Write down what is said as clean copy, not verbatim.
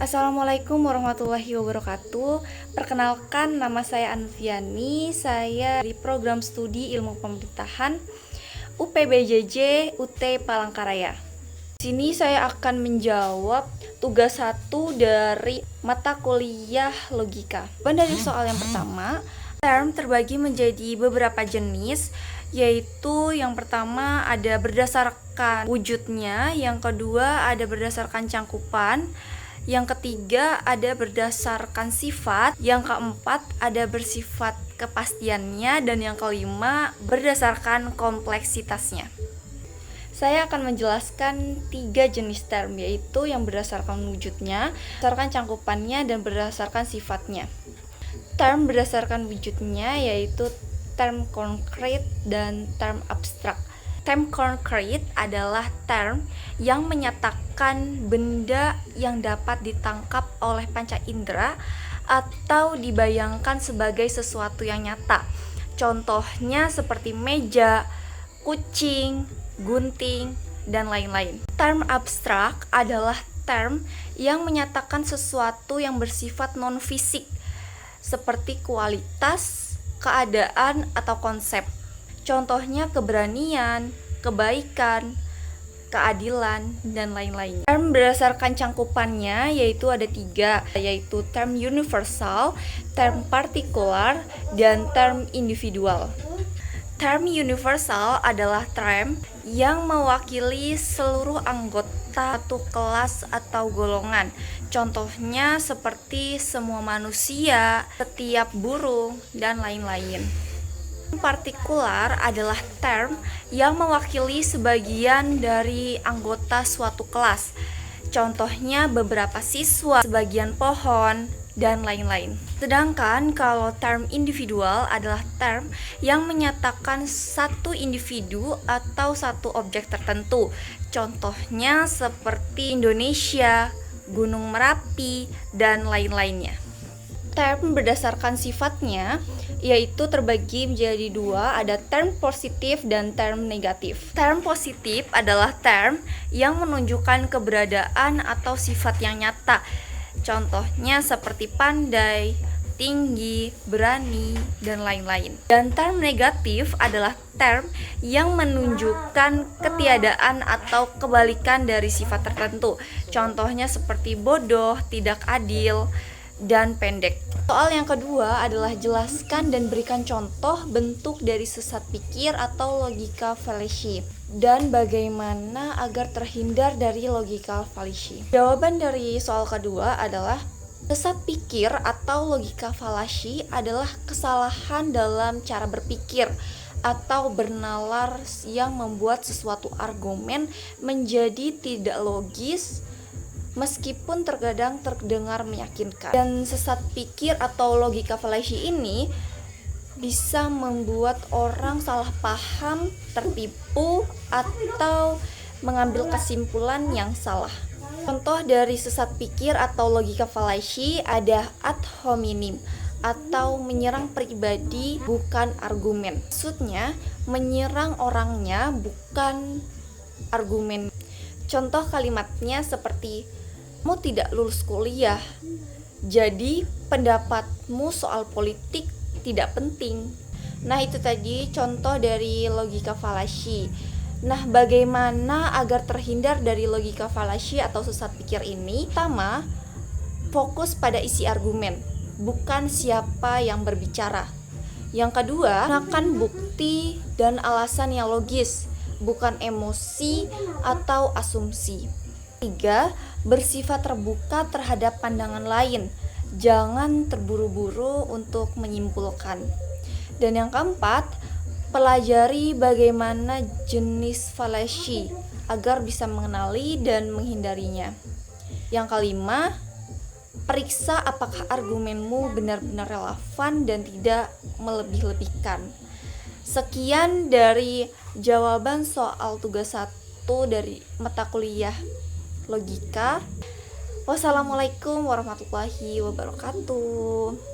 Assalamualaikum warahmatullahi wabarakatuh. Perkenalkan, nama saya Anfiani. Saya dari program studi Ilmu Pemerintahan UPBJJ UT Palangkaraya. Di sini saya akan menjawab tugas 1 dari mata kuliah logika. Dari soal yang pertama, term terbagi menjadi beberapa jenis, yaitu yang pertama ada berdasarkan wujudnya, yang kedua ada berdasarkan cangkupan, yang ketiga ada berdasarkan sifat, yang keempat ada bersifat kepastiannya, dan yang kelima berdasarkan kompleksitasnya. Saya akan menjelaskan 3 jenis term, yaitu yang berdasarkan wujudnya, berdasarkan cangkupannya, dan berdasarkan sifatnya. Term berdasarkan wujudnya yaitu term konkret dan term abstrak. Term konkret adalah term yang menyatakan benda yang dapat ditangkap oleh panca indera atau dibayangkan sebagai sesuatu yang nyata. Contohnya seperti meja, kucing, gunting, dan lain-lain. Term abstrak adalah term yang menyatakan sesuatu yang bersifat non-fisik, seperti kualitas, keadaan, atau konsep. Contohnya keberanian, kebaikan, keadilan, dan lain-lain. Term berdasarkan cangkupannya yaitu ada 3, yaitu term universal, term partikular, dan term individual. Term universal adalah term yang mewakili seluruh anggota satu kelas atau golongan. Contohnya seperti semua manusia, setiap burung, dan lain-lain. Partikular adalah term yang mewakili sebagian dari anggota suatu kelas. Contohnya beberapa siswa, sebagian pohon, dan lain-lain. Sedangkan kalau term individual adalah term yang menyatakan satu individu atau satu objek tertentu. Contohnya seperti Indonesia, Gunung Merapi, dan lain-lainnya. Term berdasarkan sifatnya yaitu terbagi menjadi 2, ada term positif dan term negatif. Term positif adalah term yang menunjukkan keberadaan atau sifat yang nyata. Contohnya seperti pandai, tinggi, berani, dan lain-lain. Dan term negatif adalah term yang menunjukkan ketiadaan atau kebalikan dari sifat tertentu. Contohnya seperti bodoh, tidak adil, dan pendek. Soal yang kedua adalah jelaskan dan berikan contoh bentuk dari sesat pikir atau logika fallacy, dan bagaimana agar terhindar dari logika fallacy. Jawaban dari soal kedua adalah sesat pikir atau logika fallacy adalah kesalahan dalam cara berpikir atau bernalar yang membuat sesuatu argumen menjadi tidak logis meskipun terkadang terdengar meyakinkan. Dan sesat pikir atau logika fallacy ini bisa membuat orang salah paham, tertipu, atau mengambil kesimpulan yang salah. Contoh dari sesat pikir atau logika fallacy ada ad hominem atau menyerang pribadi bukan argumen. Maksudnya menyerang orangnya bukan argumen. Contoh kalimatnya seperti, kamu tidak lulus kuliah, jadi pendapatmu soal politik tidak penting. Nah, itu tadi contoh dari logika fallacy. Nah, bagaimana agar terhindar dari logika fallacy atau sesat pikir ini? Pertama, fokus pada isi argumen, bukan siapa yang berbicara. Yang kedua, gunakan bukti dan alasan yang logis, bukan emosi atau asumsi. 3. Bersifat terbuka terhadap pandangan lain, jangan terburu-buru untuk menyimpulkan. Dan yang keempat, pelajari bagaimana jenis fallacy agar bisa mengenali dan menghindarinya. Yang kelima, periksa apakah argumenmu benar-benar relevan dan tidak melebih-lebihkan. Sekian dari jawaban soal tugas 1 dari mata kuliah logika. Wassalamualaikum warahmatullahi wabarakatuh.